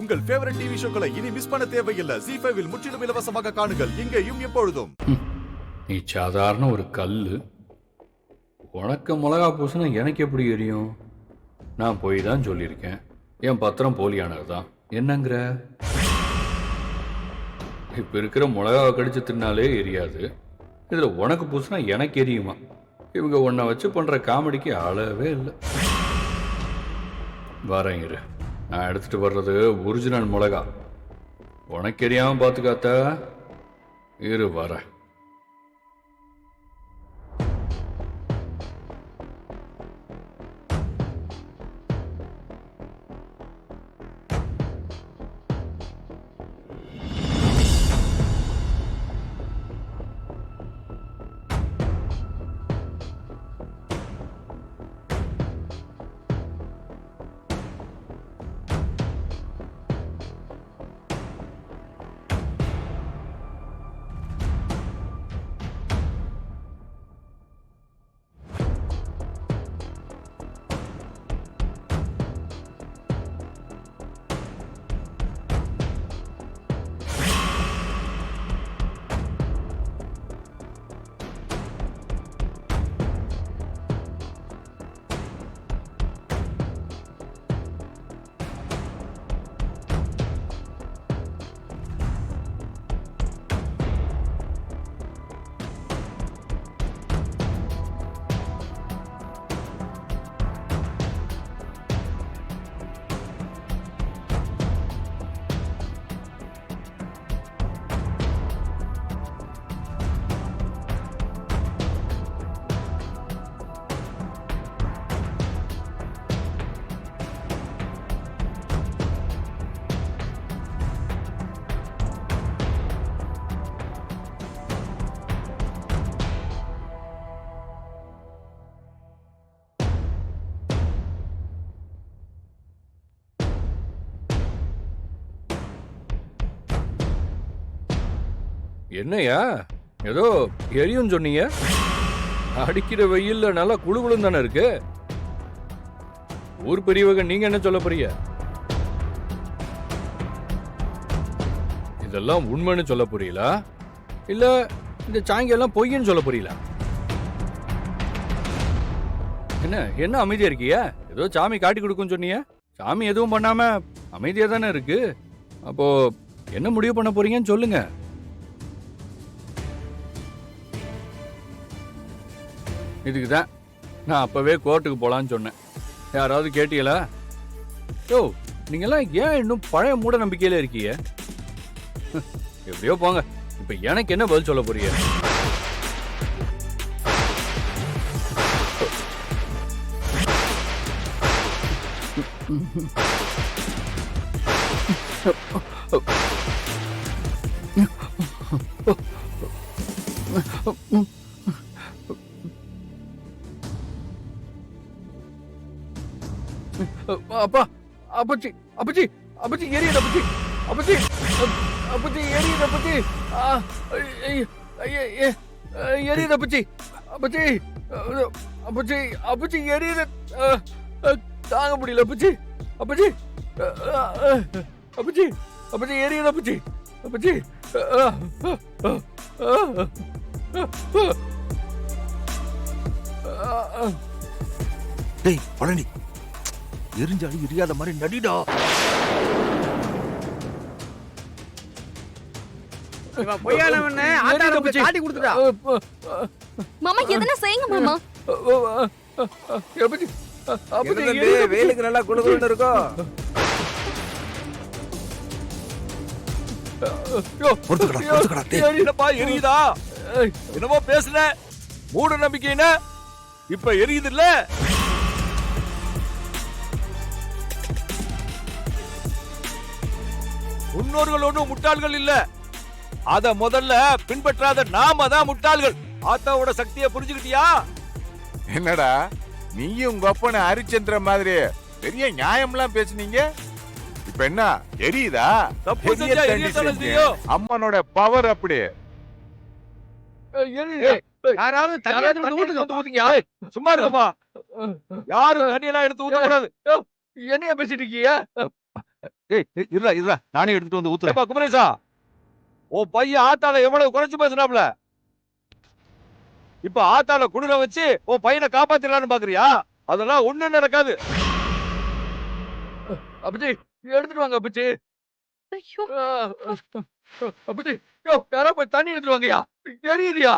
உங்கள் favourite TV ஷோக்களை இனி miss பண்ண தேவையில்லை. ZEE5 இல் முற்றிலும் இலவசமாக காணுங்கள், இங்கேயும் எப்பொழுதும். நீ சாதாரண ஒரு கல்லு. உனக்கு மிளகா பூசினா எனக்கு எப்படி எரியும்? நான் போய் தான் சொல்லியிருக்கேன், என் பத்திரம் போலியானது தான். என்னங்கிற? இப்போ இருக்கிற மிளகாவை கடிச்சு தின்னாலே எரியாது, இதில் உனக்கு பூசினா எனக்கு எரியுமா? இவங்க உன்னை வச்சு பண்ணுற காமெடிக்கு அளவே இல்லை. வரேங்கிற, நான் எடுத்துகிட்டு வர்றது ஒரிஜினல் மிளகா. உனக்கு எரியாமல் பார்த்துக்காத்த இரு வரேன். என்னையா ஏதோ எரியும் சொன்னீங்க? அடிக்கிற வெயில்ல நல்லா குளுகுளும் தானே இருக்கு. ஊர் பெரியவங்க நீங்க என்ன சொல்ல போறீங்க? இதெல்லாம் உண்மைன்னு சொல்ல புரியலா, இல்ல இந்த சாயங்கெல்லாம் பொய்ன்னு சொல்ல புரியல? என்ன என்ன அமைதியா இருக்கீங்க? ஏதோ சாமி காட்டி கொடுக்கும் சொன்னீங்க, சாமி எதுவும் பண்ணாம அமைதியா தானே இருக்கு. அப்போ என்ன முடிவு பண்ண போறீங்கன்னு சொல்லுங்க. இதுக்கு தான் நான் அப்பவே கோர்ட்டுக்கு போலான்னு சொன்னேன். யாராவது கேட்டீங்களா? யோ, நீங்கெல்லாம் ஏன் இன்னும் பழைய மூட நம்பிக்கையில இருக்கீங்க? எப்படியோ போங்க. இப்ப எனக்கு என்ன பதில் சொல்ல போறீங்க? அப்பா, அப்பச்சி அப்பச்சி அப்பச்சி எரியுது அப்பச்சி அப்பச்சி அப்பச்சி எரியுது அப்பச்சி எரியுது அப்பச்சி அப்பச்சி அப்பச்சி அப்பச்சி எரியுது. தாங்க முடியல அப்பச்சி அப்பச்சி அப்பச்சி அப்பச்சி எரியுது அப்பச்சி அப்பச்சி. டேய் பழனி, எரிஞ்சாலும் எரியாத மாதிரி நடிடா. மாமா எதனா செய்யுங்க மாமா. வெயிலுக்கு நல்லா குளுகுளுன்னு இருக்கும். எரியுதா? என்னமோ பேசுன மூட நம்பிக்கைன்னா இப்ப எரியுது இல்ல? முன்னோர்கள் ஒன்றும் முட்டாள்கள் இல்ல, அத முதல்ல பின்பற்றாத நாம தான் முட்டாள்கள். ஆத்தாவோட சக்தியை புரிஞ்சுக்கிட்டியா? என்னடா நீயும் உங்க அப்பனை ஹரிச்சந்திர மாதிரி பெரிய நியாயம்லாம் பேசுனீங்க, இப்ப என்ன எரியுதா? அம்மனோட பவர் அப்படி. சும்மா இருப்பா, யாரும் தண்ணியெல்லாம் எடுத்து ஊத்த கூடாது. என்னைய பேசிட்டு இருக்கீங்க? இருடா நானே எடுத்துட்டு வந்து ஊத்துறேன். ஏப்பா குமரேசா, உன் பையன் ஆத்தால எவ்வளவு குறைச்சு பேசுறாப்ல. இப்ப ஆத்தால குளிர வச்சு உன் பையனை காப்பாத்திடலான்னு பாக்குறியா? அதெல்லாம் ஒண்ணு நடக்காது. அப்படி எடுத்துட்டு வாங்க அப்படி. ஐயோ அப்படி யாரா போய் தண்ணி எடுத்துட்டு வாங்கயா. தெரியலையா?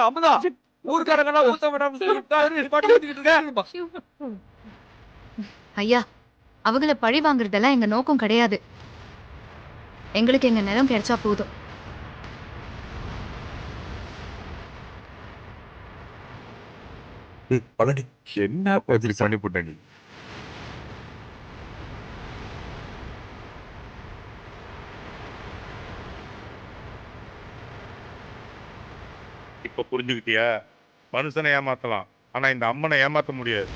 அம்மதா, ஊர்க்காரங்க ஊத்த விடாம ஐயா, அவங்கள பழி வாங்குறதெல்லாம் எங்க நோக்கம் கிடையாது. எங்களுக்கு எங்க நிலம் கிடைச்சா போதும். பழனி என்ன இப்படி பண்ணி போட்டேன் நீ? இப்ப புரிஞ்சுக்கிட்டியா? மனுஷனை ஏமாத்தலாம், ஆனா இந்த அம்மனை ஏமாத்த முடியாது.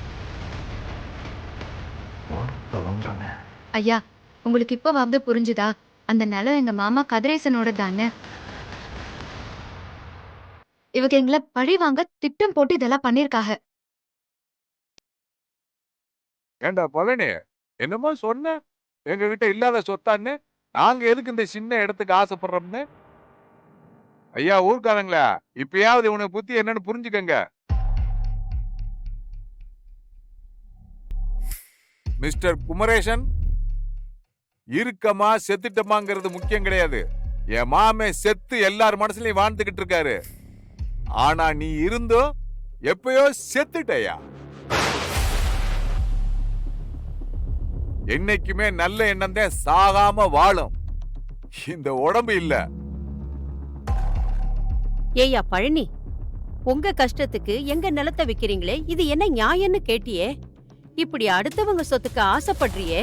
ஐயா, உங்களுக்கு இப்பவாவது புரிஞ்சுதா? அந்த நிலம் எங்க மாமா கதிரேசனோட தானே. இவங்க எங்களை பழி வாங்க திட்டம் போட்டு இதெல்லாம் பண்ணிருக்காங்க. ஏண்டா பழனி, என்னமோ சொன்ன எங்க கிட்ட இல்லாத சொத்தான்னு. நாங்க எதுக்கு இந்த சின்ன இடத்துக்கு ஆசைப்படுறோம்னு? ஐயா ஊர்க்காரங்களா, இப்பயாவது இவனை புத்தி என்னன்னு புரிஞ்சுக்கங்க. மிஸ்டர் குமரேசன், இருக்கமா செத்துட்டமாங்கிறது முக்கியம் கிடையாது. என் மாமே செத்து எல்லார் மனசுலயும் வாழ்ந்துகிட்டு இருக்காரு. ஆனா நீ இருந்தோ எப்பயோ செத்துட்டயா. என்னைக்குமே நல்ல எண்ணம் தான் சாகாம வாழும். இந்த உடம்பு இல்ல. ஏய்யா பழனி, உங்க கஷ்டத்துக்கு எங்க நிலத்தை விக்கிறீங்களே, இது என்ன நியாயம்னு கேட்டியே. இப்படி அடுத்தவங்க சொத்துக்கு ஆசைப்படுறியே,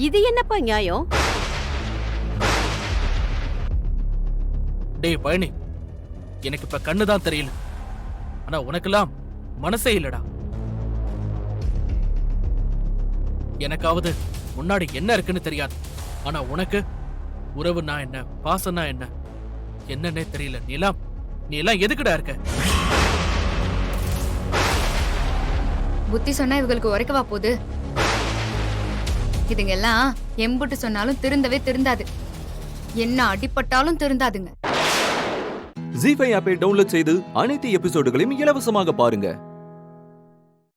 இது என்னப்பா நியாயம்? டேய் பழனி, எனக்கு இப்ப கண்ணுதான் தெரியல, ஆனா உனக்கெல்லாம் மனசே இல்லடா. எனக்காவது முன்னாடி என்ன இருக்குன்னு தெரியாது, ஆனா உனக்கு உறவுனா என்ன, பாசம்னா என்ன என்னன்னே தெரியல. நீ எல்லாம் எதுக்குடா இருக்க? புத்தி சொன்னா இவங்களுக்கு உரைக்கவா போகுது? இதுங்க எல்லாம் எம்புட்டு சொன்னாலும் திருந்தவே திருந்தாது. என்ன அடிபட்டாலும் திருந்தாதுங்க. ஜீ5 ஆப்பை டவுன்லோட் செய்து அனைத்து எபிசோடுகளையும் இலவசமாக பாருங்க.